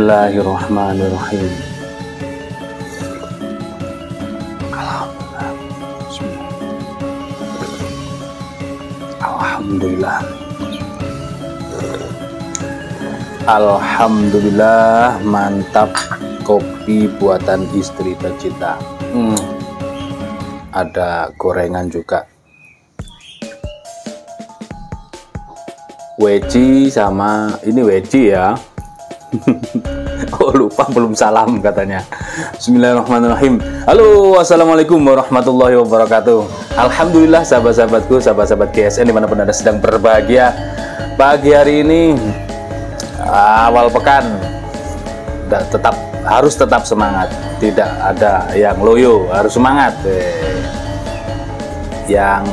Bismillahirrahmanirrahim. Alhamdulillah. Alhamdulillah, mantap kopi buatan istri tercinta. Ada gorengan juga. Weci sama ini weci ya. Oh lupa, belum salam katanya. Bismillahirrahmanirrahim. Halo, assalamualaikum warahmatullahi wabarakatuh. Alhamdulillah sahabat-sahabatku, sahabat-sahabat GSN dimanapun Anda sedang berbahagia. Pagi hari ini awal pekan harus tetap semangat. Tidak ada yang loyo, harus semangat. Yang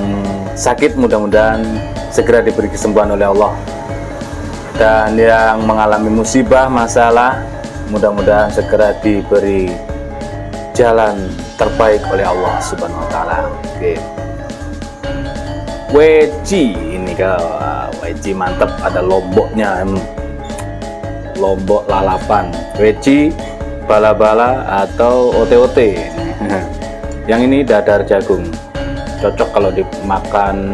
sakit mudah-mudahan segera diberi kesembuhan oleh Allah, dan yang mengalami musibah masalah mudah-mudahan segera diberi jalan terbaik oleh Allah Subhanahu wa taala. Oke. Weci ini weci mantep, ada lomboknya, lombok lalapan, weci, bala-bala atau ote-ote. Yang ini dadar jagung, cocok kalau dimakan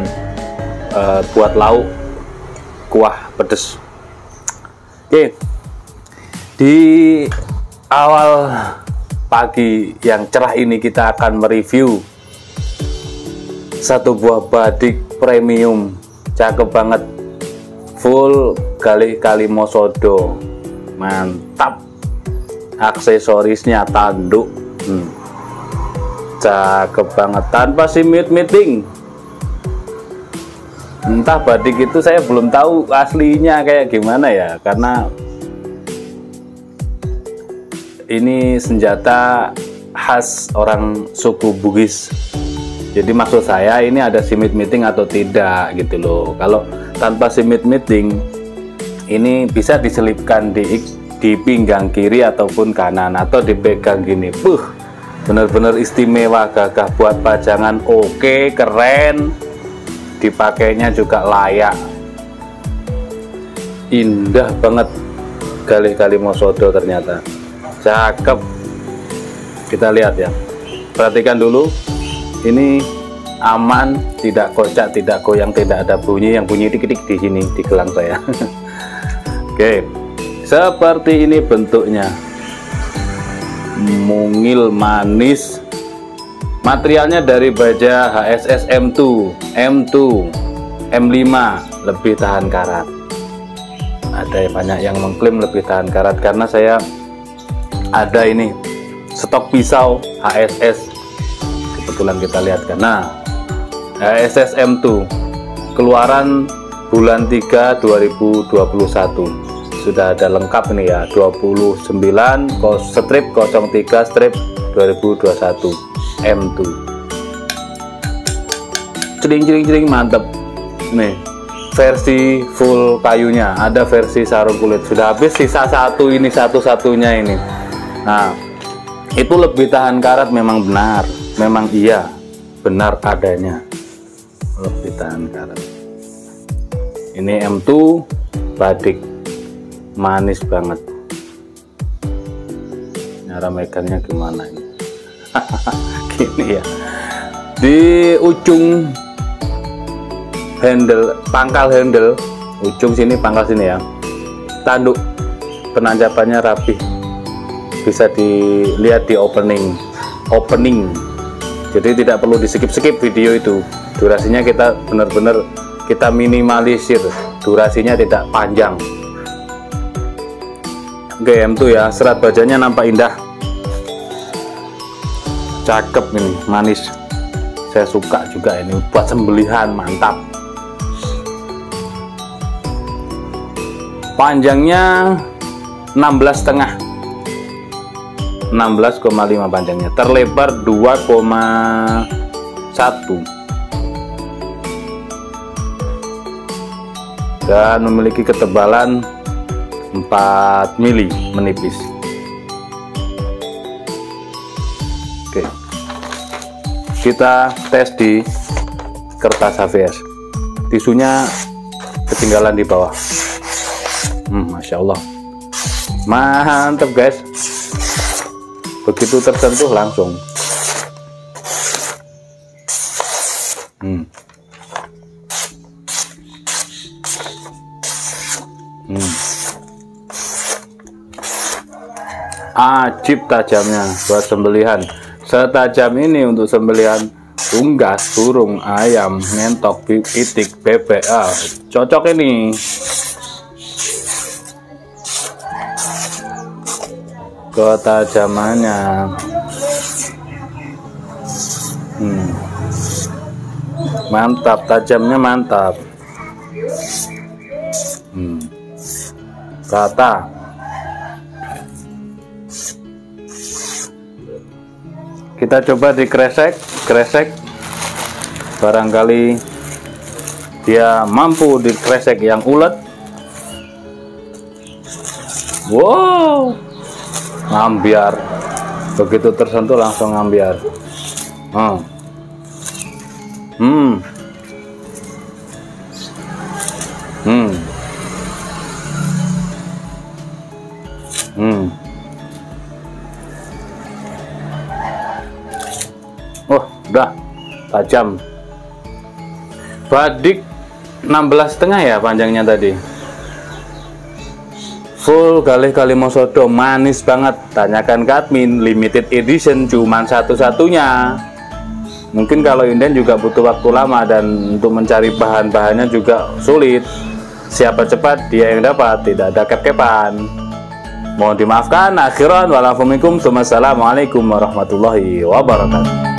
buat lauk kuah pedes. Oke, di awal pagi yang cerah ini kita akan mereview satu buah batik premium, cakep banget, full kali mosodo, mantap, aksesorisnya tanduk, cakep banget, tanpa meeting. Entah batik itu saya belum tahu aslinya kayak gimana ya, karena ini senjata khas orang suku Bugis. Jadi maksud saya ini ada meeting atau tidak gitu loh. Kalau tanpa meeting ini bisa diselipkan di pinggang kiri ataupun kanan, atau dipegang gini. Bener-bener istimewa, gagah buat pajangan, oke, keren. Dipakainya juga layak, indah banget, kali mosodo ternyata, cakep. Kita lihat ya, perhatikan dulu, ini aman, tidak kocak, tidak goyang, tidak ada bunyi, yang bunyi tik-tik di sini di gelang saya. Oke, seperti ini bentuknya, mungil manis. Materialnya dari baja HSS M2, M5, lebih tahan karat. Ada banyak yang mengklaim lebih tahan karat, karena saya ada ini stok pisau HSS, kebetulan kita lihat kan. Nah, HSS M2 keluaran bulan 3 2021 sudah ada lengkap ini ya, 29 strip 03 strip 2021 M2, cering mantep nih. Versi full kayunya, ada versi sarung kulit, sudah habis, sisa satu ini, satu-satunya ini. Nah, itu lebih tahan karat, memang benar, memang iya, benar adanya, lebih tahan karat. Ini M2 batik, manis banget. Cara megangnya gimana ini? Gini ya, di ujung handle, pangkal handle, ujung sini, pangkal sini ya, tanduk penancapannya rapi, bisa dilihat di opening. Jadi tidak perlu di skip video itu, durasinya kita benar-benar kita minimalisir, durasinya tidak panjang. Oke, M2 ya, serat bajanya nampak indah, cakep ini, manis, saya suka juga ini, buat sembelihan mantap. Panjangnya 16,5 panjangnya, terlebar 2,1 dan memiliki ketebalan 4 mili, menipis. Oke, kita tes di kertas HVS. Tisunya ketinggalan di bawah. Masya Allah. Mantap guys, begitu tersentuh langsung. Ajib tajamnya buat sembelihan. Setajam ini untuk sembelihan unggas, burung, ayam, ngentok, itik, bebek. Cocok ini. Ketajamannya. Mantap, tajamnya mantap. Rata. Kita coba dikresek, barangkali dia mampu dikresek yang ulet. Wow, ngambiar, begitu tersentuh langsung ngambiar. Oh, udah tajam. Badik 16,5 ya panjangnya tadi. Full galih kalimosodo, manis banget. Tanyakan ke admin, limited edition, cuman satu-satunya. Mungkin kalau inden juga butuh waktu lama dan untuk mencari bahan-bahannya juga sulit. Siapa cepat dia yang dapat, tidak ada kep-kepan. Mohon dimaafkan. Akhiran walafumikum. Wassalamualaikum warahmatullahi wabarakatuh.